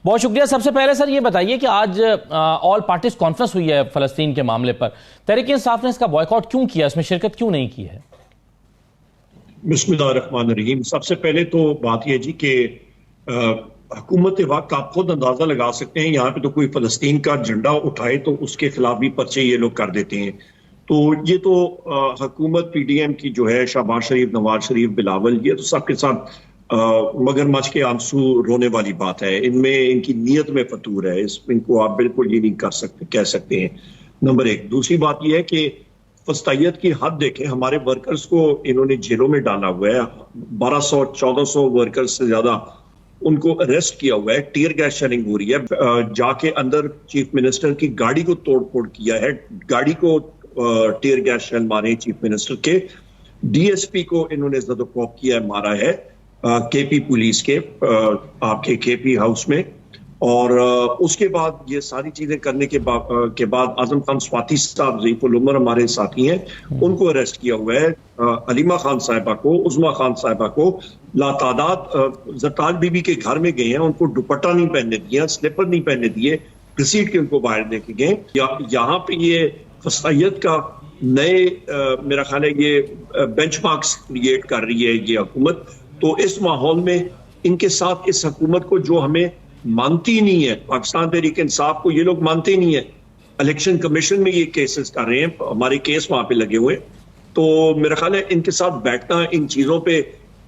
बहुत शुक्रिया। सबसे पहले सर ये बताइए कि आज ऑल पार्टीज कॉन्फ्रेंस हुई है फलस्तीन के मामले पर, तहरीक इंसाफ ने इसका बॉयकॉट क्यों किया, इसमें शिरकत क्यों नहीं की है? बिस्मिल्लाहिर्रहमानिर्रहीम। सबसे पहले तो बात यह जी कि हुकूमत वक्त आप खुद अंदाजा लगा सकते हैं, यहाँ पे तो कोई फलस्तीन का झंडा उठाए तो उसके खिलाफ भी पर्चे ये लोग कर देते हैं। तो ये तो हुकूमत पीडीएम की जो है, शहबाज शरीफ, नवाज शरीफ, बिलावल, ये तो सबके साथ मगरमच्छ के आंसू रोने वाली बात है। इनमें इनकी नीयत में फतूर है, इनको आप बिल्कुल ये नहीं कर सकते, कह सकते हैं। नंबर एक। दूसरी बात यह है कि फस्तायत की हद देखें, हमारे वर्कर्स को इन्होंने जेलों में डाला हुआ है। 1200-1400 वर्कर्स से ज्यादा उनको अरेस्ट किया हुआ है। टीयर गैस शेलिंग हो रही है। जाके अंदर चीफ मिनिस्टर की गाड़ी को तोड़ फोड़ किया है, गाड़ी को टीयर गैस शेल मारे चीफ मिनिस्टर के। डीएसपी को इन्होंने ज़दोकॉप किया, मारा है केपी पुलिस के आपके केपी हाउस में। और उसके बाद ये सारी चीजें करने के बाद आजम खान स्वाति साहब, ज़ईफुल उमर हमारे साथी हैं, उनको अरेस्ट किया हुआ है। अलीमा खान साहिबा को, उज़मा खान साहिबा को लातादाद जरताज बीबी के घर में गए हैं, उनको दुपट्टा नहीं पहनने दिया, स्लीपर नहीं पहनने दिए, घसीट के उनको बाहर लेके गए। यहाँ पे ये फस्तायत का नए मेरा ख्याल है ये बेंचमार्क्स क्रिएट कर रही है ये हुकूमत। तो इस माहौल में इनके साथ इस हुकूमत को जो हमें मानती नहीं है, पाकिस्तान तहरीक इंसाफ को ये लोग मानते नहीं है। इलेक्शन कमीशन में ये केसेस कर रहे हैं, हमारे केस वहां पे लगे हुए। तो मेरा ख्याल है इनके साथ बैठना, इन चीजों पे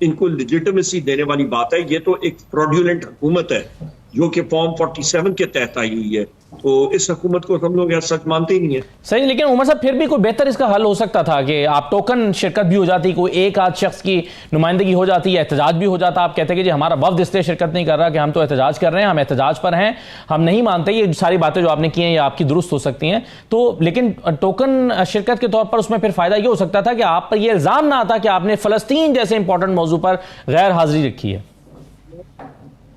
इनको लेजिटिमेसी देने वाली बात है। ये तो एक फ्रॉडुलेंट हुकूमत है जो कि फॉर्म 47 के तहत आई हुई है। तो इस हुकूमत को हम लोग सच मानते ही नहीं है। सही, लेकिन उमर साहब फिर भी कोई बेहतर इसका हल हो सकता था कि आप टोकन शिरकत भी हो जाती, कोई एक आध शख्स की नुमाइंदगी हो जाती है, एहतजाज भी हो जाता। आप कहते कि जी हमारा वफ्द इसलिए शिरकत नहीं कर रहा कि हम तो एहतजाज कर रहे हैं, हम एहतजाज पर हैं, हम नहीं मानते। ये सारी बातें जो आपने की हैं ये आपकी दुरुस्त हो सकती हैं, तो लेकिन टोकन शिरकत के तौर पर उसमें फिर फायदा ये हो सकता था कि आप पर यह इल्जाम ना आता कि आपने फलस्तीन जैसे इंपॉर्टेंट मौजू पर गैर हाजिरी रखी है।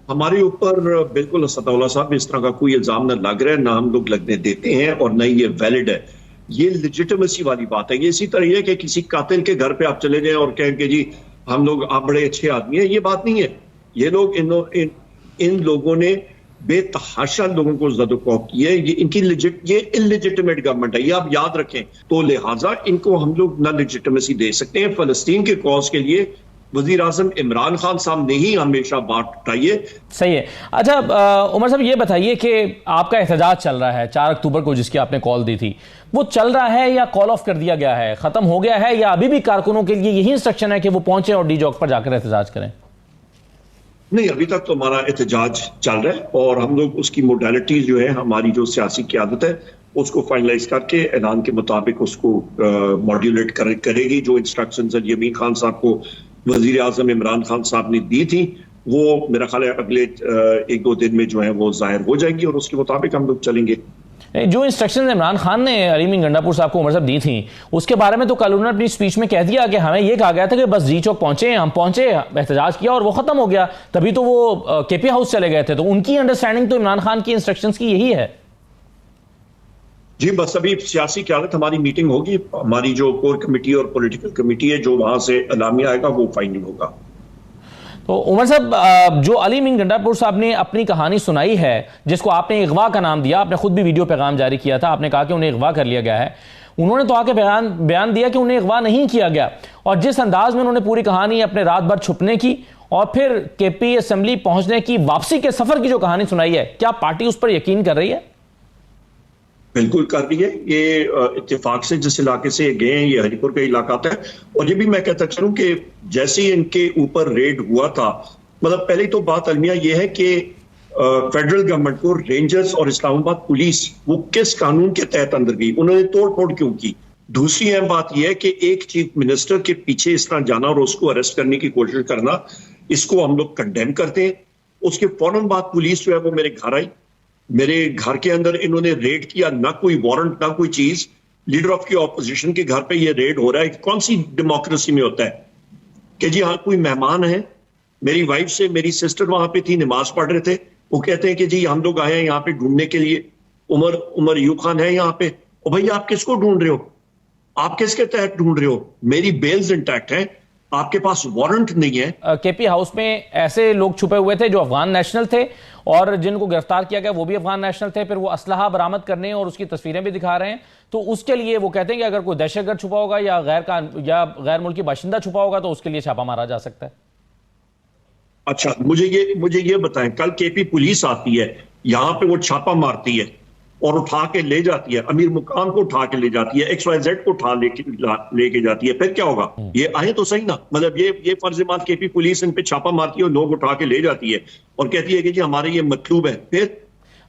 हमारे ऊपर बिल्कुल असदुल्लाह साहब इस तरह का कोई इल्जाम न लग रहा है, ना हम लोग लगने देते हैं और न ये वैलिड है। ये लेजिटिमेसी वाली बात है। ये इसी तरह है कि किसी कातिल के घर पे आप चले जाएं और कहें कि जी हम लोग, आप बड़े अच्छे आदमी हैं, ये बात नहीं है। ये लोग इन लोगों ने बेतहाशा लोगों को ज़दोकॉप किया है। ये इललेजिटिमेट गवर्नमेंट है, ये आप याद रखें। तो लिहाजा इनको हम लोग न लेजिटिमेसी दे सकते हैं। फलस्तीन के कॉज के लिए वज़ीर आज़म इमरान खान साहब ने ही हमेशा बात उठाई है। सही है। अच्छा उमर साहब ये बताइए कि आपका एहतजाज चल रहा है 4 अक्टूबर को, जिसकी आपने कॉल दी थी, वो चल रहा है या कॉल ऑफ कर दिया गया है, खत्म हो गया है, या अभी भी कारकुनों के लिए यही इंस्ट्रक्शन है कि वो पहुंचे और डी चौक पर जाकर एहतजाज करें? नहीं, अभी तक तो हमारा एहतजाज चल रहा है और हम लोग उसकी मोडालिटीज जो है, हमारी जो सियासी क़यादत है उसको फाइनलाइज करके ऐलान के मुताबिक उसको मॉड्यूलेट करेगी। जो इंस्ट्रक्शंस यमीन खान साहब को वजीर आजम इमरान खान साहब ने दी थी, वो मेरा ख्याल है अगले 1-2 दिन में जो है वो जाहिर हो जाएंगी और उसके मुताबिक हम लोग चलेंगे। जो इंस्ट्रक्शंस इमरान खान ने अली मीन गंडापुर साहब को उमर साहब दी थी, उसके बारे में तो कल उन्होंने अपनी स्पीच में कह दिया कि हमें यह कहा गया था कि बस जी चौक पहुंचे, हम पहुंचे, एहतजाज किया और वो खत्म हो गया। तभी तो वो केपी हाउस चले गए थे। तो उनकी अंडरस्टैंडिंग तो इमरान खान की इंस्ट्रक्शंस की यही है। जी बस अभी सियासी क़यादत, हमारी मीटिंग होगी, हमारी जो कोर कमेटी और पॉलिटिकल कमेटी है, जो वहां से एलामिया आएगा वो फाइनल होगा। तो उमर साहब, जो अली मीन गंडापुर साहब ने अपनी कहानी सुनाई है, जिसको आपने अगवा का नाम दिया, आपने खुद भी वीडियो पैगाम जारी किया था, आपने कहा कि उन्हें अगवा कर लिया गया है। उन्होंने तो आके बयान दिया कि उन्हें अगवा नहीं किया गया, और जिस अंदाज में उन्होंने पूरी कहानी अपने रात भर छुपने की और फिर केपी असेंबली पहुंचने की, वापसी के सफर की जो कहानी सुनाई है, क्या पार्टी उस पर यकीन कर रही है? बिल्कुल कर रही है। ये इत्तेफाक से जिस इलाके से गए हैं, ये हरिपुर का इलाका था। और ये भी मैं कहता चलूं कि जैसे ही इनके ऊपर रेड हुआ था, मतलब पहली तो बात अलमिया ये है कि फेडरल गवर्नमेंट को रेंजर्स और इस्लामाबाद पुलिस वो किस कानून के तहत अंदर गई, उन्होंने तोड़ फोड़ क्यों की। दूसरी अहम बात यह है कि एक चीफ मिनिस्टर के पीछे इस तरह जाना और उसको अरेस्ट करने की कोशिश करना, इसको हम लोग कंडेम करते हैं। उसके फौरन बाद पुलिस जो है वो मेरे घर आई, मेरे घर के अंदर इन्होंने रेड किया, ना कोई वारंट ना कोई चीज। लीडर ऑफ की ऑपोजिशन के घर पे ये रेड हो रहा है। कौन सी डेमोक्रेसी में होता है कि जी हाँ कोई मेहमान है, मेरी वाइफ से मेरी सिस्टर वहां पे थी, नमाज पढ़ रहे थे, वो कहते हैं कि जी हम लोग आए हैं यहाँ पे ढूंढने के लिए, उमर यूब खान है यहाँ पे। और भैया आप किसको ढूंढ रहे हो, आप किसके तहत ढूंढ रहे हो? मेरी बेल्स इंटैक्ट हैं, आपके पास वारंट नहीं है। केपी हाउस में ऐसे लोग छुपे हुए थे जो अफगान नेशनल थे और जिनको गिरफ्तार किया गया वो भी अफगान नेशनल थे, फिर वो असलहा बरामद करने और उसकी तस्वीरें भी दिखा रहे हैं। तो उसके लिए वो कहते हैं कि अगर कोई दहशतगर्द छुपा होगा या गैर मुल्की बाशिंदा छुपा होगा तो उसके लिए छापा मारा जा सकता है। अच्छा, मुझे ये बताएं, कल केपी पुलिस आती है, यहां पे वो छापा मारती है और उठा के ले जाती है, अमीर मुकाम को उठा के ले जाती है, XYZ को उठा लेके जाती है, फिर क्या होगा? ये आए तो सही ना, मतलब ये फर्ज-ए-माल केपी पुलिस इन पे छापा मारती है और लोग उठा के ले जाती है और कहती है कि जी हमारे ये मतलूब है, फिर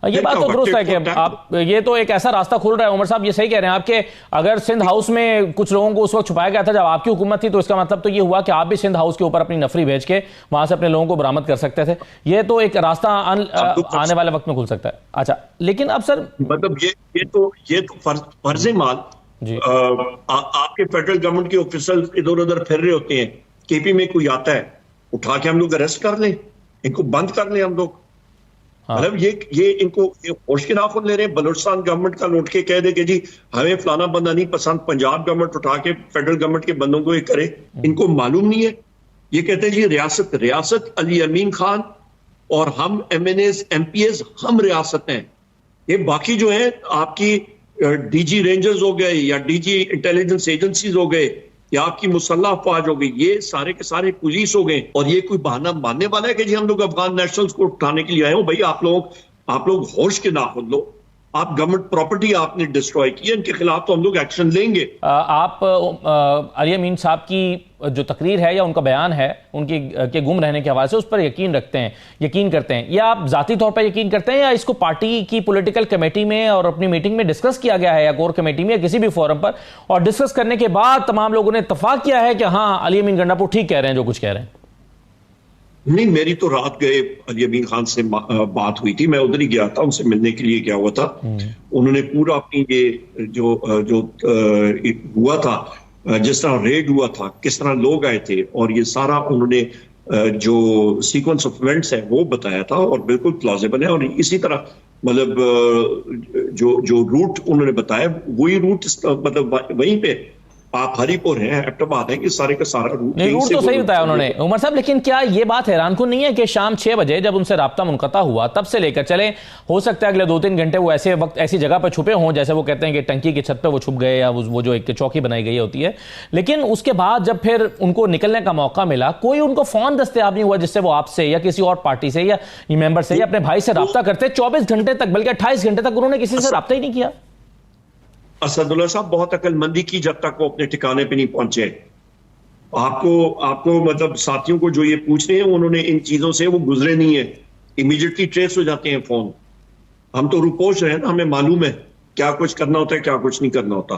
ये बात तो दुरुस्त है कि आप ये तो एक ऐसा रास्ता खुल रहा है। उमर साहब ये सही कह रहे हैं आपके, अगर सिंध हाउस में कुछ लोगों को उस वक्त छुपाया गया था जब आपकी हुकूमत थी, तो इसका मतलब तो ये हुआ कि आप भी सिंध हाउस के ऊपर अपनी नफरी भेज के वहां से अपने लोगों को बरामद कर सकते थे। ये तो एक रास्ता आने वाले वक्त में खुल सकता है। अच्छा, लेकिन अब सर मतलब ये तो फर्ज-ए-माल जी आपके फेडरल गवर्नमेंट के ऑफिसर इधर उधर फिर रहे होते हैं, केपी में कोई आता है, उठा के हम लोग अरेस्ट कर लें, इनको बंद कर लें हम लोग। मतलब ये इनको होश के नाखून ले रहे हैं। बलूचिस्तान गवर्नमेंट का लौट के कह दे कि जी हमें फलाना बंदा नहीं पसंद, पंजाब गवर्नमेंट उठा के फेडरल गवर्नमेंट के बंदों को ये करे, इनको मालूम नहीं है। ये कहते हैं जी रियासत अली अमीन खान और हम MNAs MPs हम रियासत हैं। ये बाकी जो है आपकी DG रेंजर्स हो गए या DG इंटेलिजेंस एजेंसीज हो गए या आपकी मुसल्लह अफवाज हो गई, ये सारे के सारे पुलिस हो गए। और ये कोई बहाना मानने वाला है कि जी हम लोग अफगान नेशनल्स को उठाने के लिए आए हो? भाई आप लोग होश के नाखून लो। आप गवर्नमेंट प्रॉपर्टी आपने डिस्ट्रॉय की है, इनके खिलाफ तो हम लोग एक्शन लेंगे। आप अली अमीन साहब की जो तकरीर है या उनका बयान है उनकी के गुम रहने के हवाले से, उस पर यकीन करते हैं या आप जाती तौर पर यकीन करते हैं, या इसको पार्टी की पॉलिटिकल कमेटी में और अपनी मीटिंग में डिस्कस किया गया है या कोर कमेटी में या किसी भी फोरम पर, और डिस्कस करने के बाद तमाम लोगों ने इत्तेफाक किया है कि हाँ अली अमीन गंडापुर ठीक कह रहे हैं जो कुछ कह रहे हैं? नहीं, मेरी तो रात गए अली अमीन खान से बात हुई थी, मैं उधर ही गया था, उनसे मिलने के लिए गया हुआ था। उन्होंने पूरा अपनी ये जो हुआ था, जिस तरह रेड हुआ था, किस तरह लोग आए थे, और ये सारा उन्होंने जो सीक्वेंस ऑफ इवेंट्स है वो बताया था और बिल्कुल प्लॉजिबल है। और इसी तरह मतलब जो रूट उन्होंने बताया वही रूट, मतलब वहीं पे आप हरीपुर हैं, एबटाबाद है, कि सारे का सारा रूट तो सही बताया उन्होंने उमर साहब। लेकिन क्या ये बात हैरानकुन नहीं है कि शाम 6 बजे जब उनसे राब्ता मुनक़ता हुआ तब से लेकर चले, हो सकता है अगले 2-3 घंटे वो ऐसी जगह पर छुपे हों जैसे वो कहते हैं कि टंकी की छत पे वो छुप गए या वो जो एक चौकी बनाई गई होती है, लेकिन उसके बाद जब फिर उनको निकलने का मौका मिला, कोई उनको फोन दस्तयाब नहीं हुआ जिससे वो आपसे या किसी और पार्टी से या मेंबर से या अपने भाई से राब्ता करते? 24 घंटे तक, बल्कि 28 घंटे तक उन्होंने किसी से राब्ता ही नहीं किया। असदुल्ला साहब बहुत अक्लमंदी की जब तक वो अपने ठिकाने पे नहीं पहुंचे। आपको मतलब साथियों को जो ये पूछ रहे हैं उन्होंने इन चीजों से वो गुजरे नहीं है, इमीडिएटली ट्रेस हो जाते हैं फोन। हम तो रुपोश हैं ना, हमें मालूम है क्या कुछ करना होता है क्या कुछ नहीं करना होता।